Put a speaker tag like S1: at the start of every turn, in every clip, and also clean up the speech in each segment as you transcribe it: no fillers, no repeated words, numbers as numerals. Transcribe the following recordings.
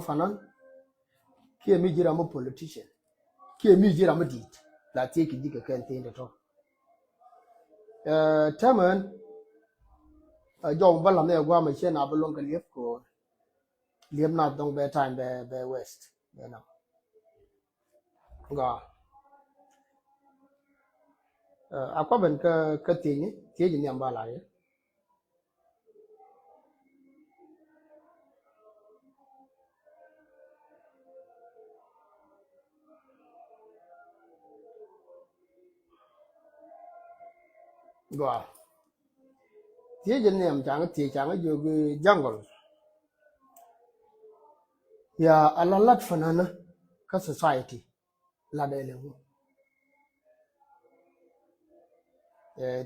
S1: fanan ki mi jira mo politician ki mi jira mo dit la te ki dika kan te to taman jo bala me gwa ma chena bulon ka liep ko liep na dong be time be west you know ga akwa ben ka te ni ambala ye ga te ni am chang jo jungle ya alalat fanana ka society la de le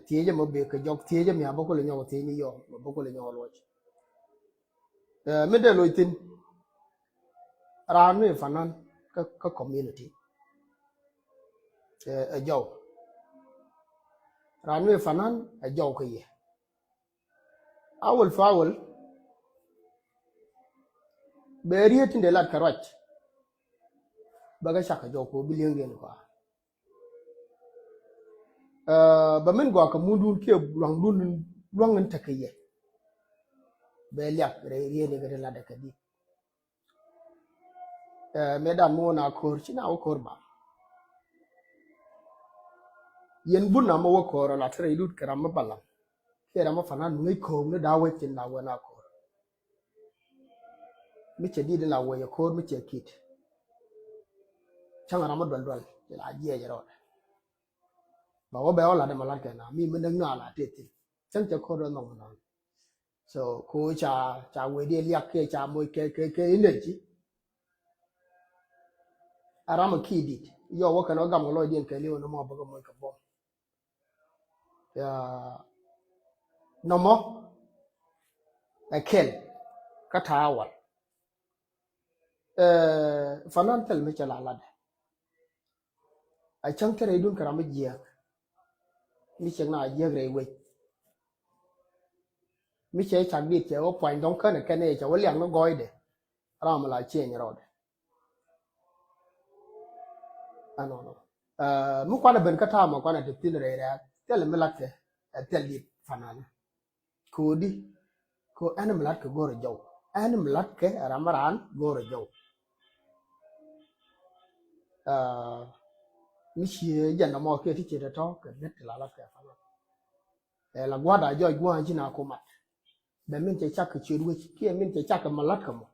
S1: tieje mo be ka jok tieje mi aboko le nyawo te ni yo aboko le nyawo loch me de lo itin ranu fanan ka community jaw ranu fanan jaw ka ye awol fawol be riyetin de lat karwach baga shaka jaw ko biliyon gen ko ba men gwa ka mundur ke luang takaye be liap re yene gade la de kadi medan mo na kor china o korba yen bunna mo wo koro la tere idut karam balam kera ma fanan ngai ko ne da wetin na wana kor mi che di la wo ye kor mi che kit changa ma dol la je jero ba wo be ola de malaka na mi men na la tete chang che ko do no na so ko cha we de liak ke cha mo ke energy arama kidit yo wo kana gam lo din ke liwo no mo ba mo ka bom ya no mo kel ka tawal fanan tel me chala la a chang tere dun kara me jia mi chang na jia gre we mi che chak dit che o point don kan ke ne che wo liang no goi de ram la che ni rod ano no mu kwa na ben ka ta ma kwa na de tin re ra tel me la ke tel dit fanan ko di ko an me la ke gore jaw an me la ke ramaran gore jaw mi chi jan mo ke ti che de to ke net la ke fanan la gwada jo gwa ji na ko mat be min che chak che ruwe ki min che chak malat kamo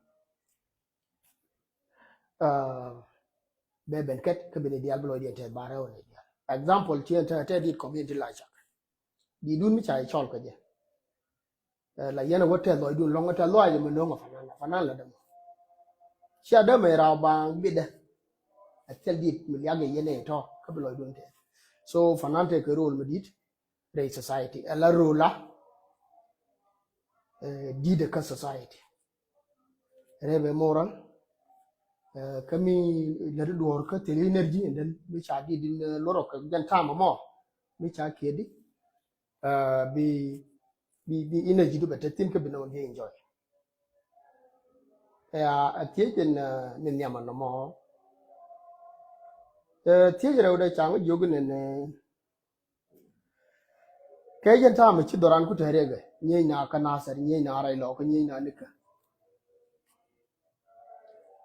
S1: be ben ket ke be dial blo di te bare on dia example ti te di community la chak di dun mi chai chol ko je la yana wote lo dun longa ta lo ya mo no fanan la dem sha de me ra bang bi de tel di mi ya ge yene to ke blo dun te so fanan te ke role medit re society la rola di de ka society rebe moral kami lari duwar ka tele energy and then mi cha di din loro ka jan tama mo mi cha kedi bi energy du beta tin ka bi no enjoy ya atiejen ne nyama no mo tiejen rawda chang jogu ne kay jan tama ci doran ku terege nyey na ka nasar nyey na ray lo ko nyey na nika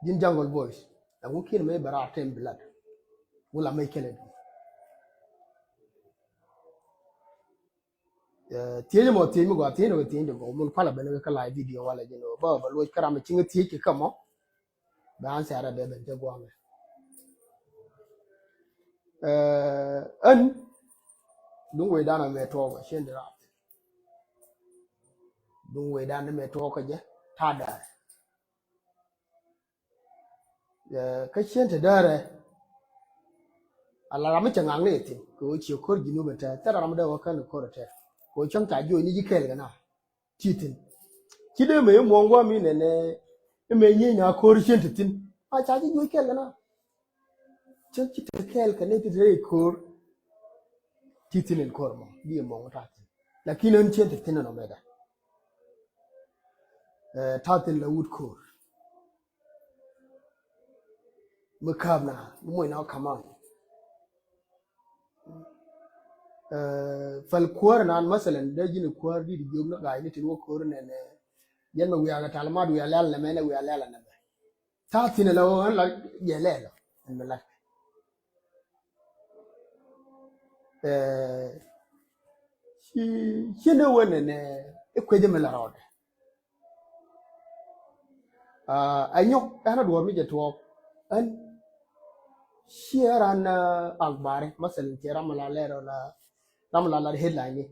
S1: din jungle boys da wukin me bara tem blood wala may kelen tiye mo tiye mi gwa tiye no tiye go mun pala bele ka live video wala jeno ba lo karama cinga tiye ki kamo ba an sara be ben te gwa me an dun we dana me to ga shendra dun we dana me to ka je tada ka shente dare ala rama changang ne tin ko chi kor ginu beta tara rama da wakan ko te ko chang ta jo ni jikel ga na titin kide me mo ngwa mi ne me nyi nya kor shente tin a cha ji jo kel ga na chen chi te kel ka ne ti re kor titin en kor mo di mo ta tin lakini en shente tin no me da ta tin la wud kor mukabna mo ina kaman fal kuwar nan masalan da gini kuwar di jog na ga ni tin wo kuwar ne ne yan wi aga talma du ya lal na mena wi ya lal na ta tin la wo la ye le la en la shi ne wona ne ikweje me la rode anyok ana do mi je to an sharan akhbare masalan tera mala lero la ramla la headline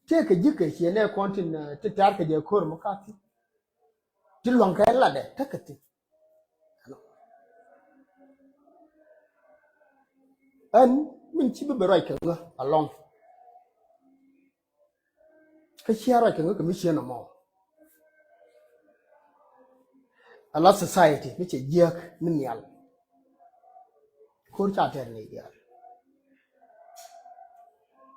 S1: te ka jike shi ne kontin ta tar ka je kor makati tilwan ka la de takati an min ci be rai ka ga along ka shara ka ga mi shi na mo ala society mi ce jiak min yal kor cha ter ne ya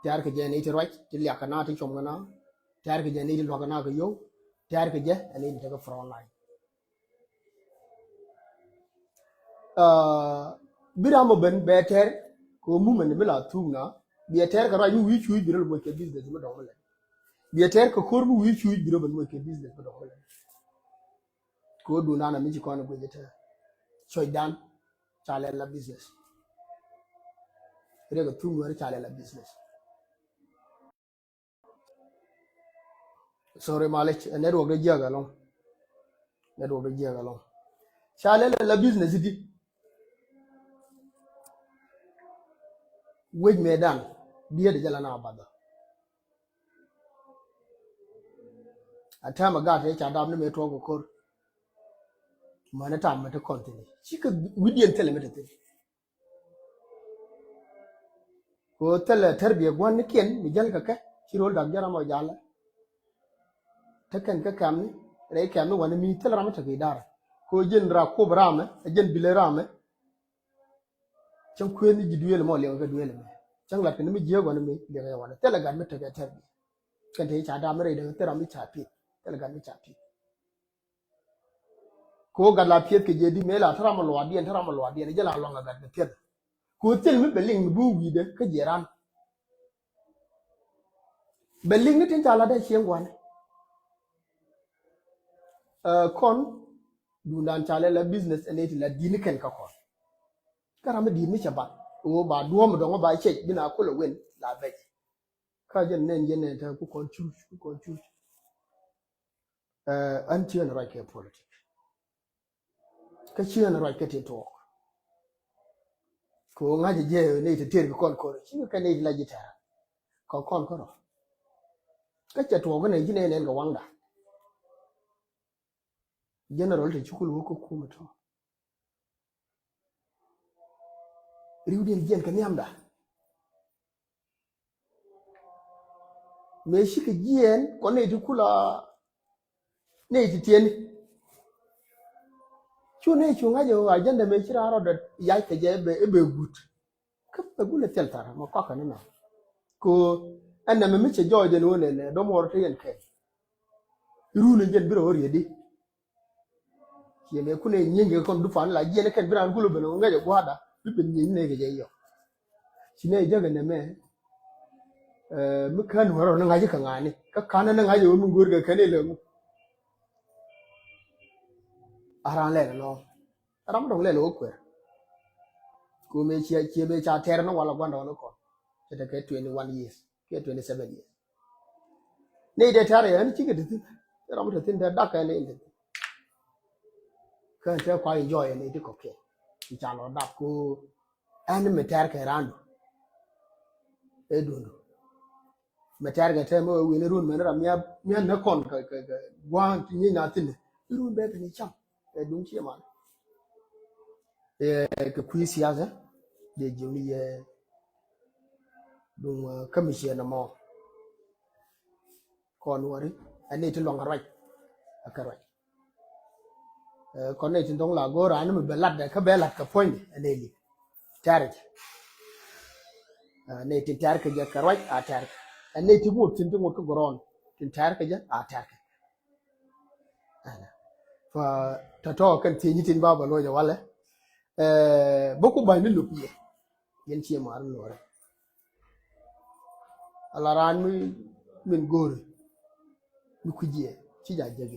S1: tar ka je ne ti rai ti ya kana ti chom na tar ka je ne ti lo kana ka yo tar ka je ne ti ka front line biramo ben beter ko mumen bela tugna beter ka ra yu wi chu biro mo ke business mo do le beter ka kor mu wi chu biro mo ke business mo do le ko do na mi ko na go jeta choy dan chale la business rega tungu re chale la business sorry malech network de jaga long network de jaga long chale la business di wej medan dia de jala na bada atama ga ta cha dam ne me to ko kor mana ta mata kontine chika widiyan tele mata te ko tele tarbiya gwan ken mi jal ka chirol dag jara mo jala takan ka kam ni re kam ni wani mi tele ramata ke dara ko jen ra ko brame jen bile rame chan kweni jiduel mo le ga duel me chan la tin mi je gwan mi le ga wala tele ga mata ga tarbi kan te cha da mare da tera mi cha pi tele ga mi cha pi ko gala piet ke je di mela tara mo lo adien jela lo nga ga piet ko tel mi beling bu wi de ke jeran beling ni tin tala da chiengwan kon du nan chale la business ene ti la dini ken ka kon karama di mi chaba o ba duo mo do ba che bina ko lo wen la be ka jen nen jen ta ku kon chu anti on right politics ka chi on right ke to ko ngaji je ne te ter kon ko chi ka ne la jita ko kon ko ro ka cha to ko ne jine ne ga wanga general te chukul ko kuma to riwden jen ka nyamda me shi ka jien ko ne ti kula ne ti tieni chu ne chu ngaji wa jenda me chira ro da ya ka je be gut ka be gule tel tara ma kwa kana na ko anna me che joje no ne do mo ro te yen ke ru ne jen biro ri di ye me kune nyenge kon du fan la jene ken bran gulo beno ngaje gwada bibin nyi ne ge yo sine jaga ne me mu kan waro na ngaje ka ngani ka kana na ngaje mu gur ga kane le mu aran le no aram dong le lo kwer ko me chi be cha ter no wala gwanda no ko te ke 21 years ke 27 years ne de tare yan chi ge de aram de tin da ka ne inde kan te kwa enjoy ne de ko ke cha lo da ko an me ter ke ran e do metar ga temo wi ne run menara mia na kon ka gwan ni na tin run be ni cham e dun chi ma ke kui siasa de joni ye dun kamishe na mo kon wari ani ti long right akara kon ne tin dong la go ran me belat de ka belat ka point ani li tarij ne tin tar ka ja karwaj a tar ne ti mo tin mo ko goron tin tar ka ja a tar ana fa tato kan te nyitin baba lo ja wale boku bay ni lopiye yen ci mar lore ala ran mi min gore mi kujie ci ja jege